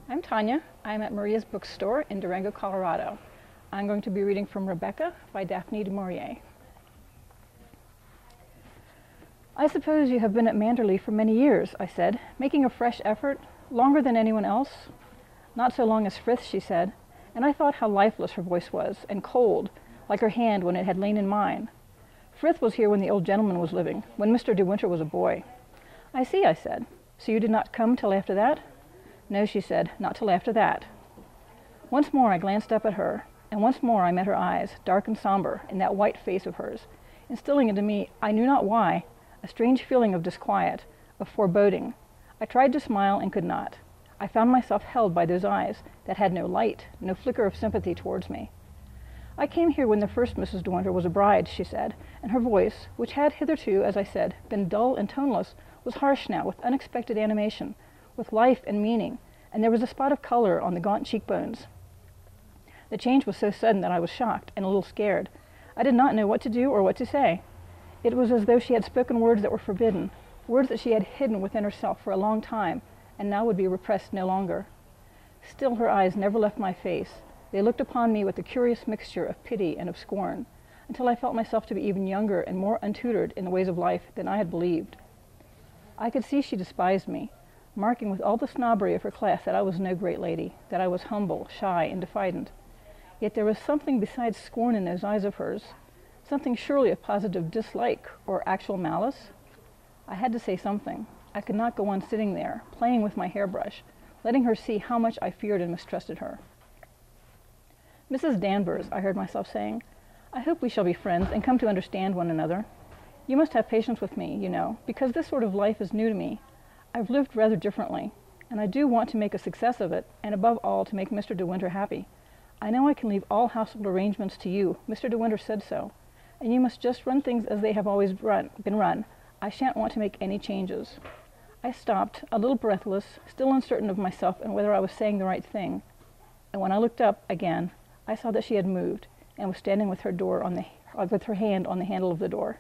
I'm Tanya. I'm at Maria's bookstore in Durango, Colorado. I'm going to be reading from Rebecca by Daphne du Maurier. I suppose you have been at Manderley for many years, I said, making a fresh effort, longer than anyone else. Not so long as Frith, she said, and I thought how lifeless her voice was, and cold, like her hand when it had lain in mine. Frith was here when the old gentleman was living, when Mr. De Winter was a boy. I see, I said. So you did not come till after that? No, she said, not till after that. Once more I glanced up at her, and once more I met her eyes, dark and somber, in that white face of hers, instilling into me, I knew not why, a strange feeling of disquiet, of foreboding. I tried to smile and could not. I found myself held by those eyes that had no light, no flicker of sympathy towards me. I came here when the first Mrs. De Winter was a bride, she said, and her voice, which had hitherto, as I said, been dull and toneless, was harsh now with unexpected animation, with life and meaning, and there was a spot of color on the gaunt cheekbones. The change was so sudden that I was shocked and a little scared. I did not know what to do or what to say. It was as though she had spoken words that were forbidden, words that she had hidden within herself for a long time, and now would be repressed no longer. Still her eyes never left my face. They looked upon me with a curious mixture of pity and of scorn, until I felt myself to be even younger and more untutored in the ways of life than I had believed. I could see she despised me, marking with all the snobbery of her class that I was no great lady, that I was humble, shy, and diffident. Yet there was something besides scorn in those eyes of hers, something surely of positive dislike or actual malice. I had to say something. I could not go on sitting there, playing with my hairbrush, letting her see how much I feared and mistrusted her. Mrs. Danvers, I heard myself saying, I hope we shall be friends and come to understand one another. You must have patience with me, you know, because this sort of life is new to me. I've lived rather differently, and I do want to make a success of it, and above all to make Mr. De Winter happy. I know I can leave all household arrangements to you. Mr. De Winter said so, and you must just run things as they have always been run. I shan't want to make any changes. I stopped, a little breathless, still uncertain of myself and whether I was saying the right thing, and when I looked up again, I saw that she had moved, and was standing with her hand on the handle of the door.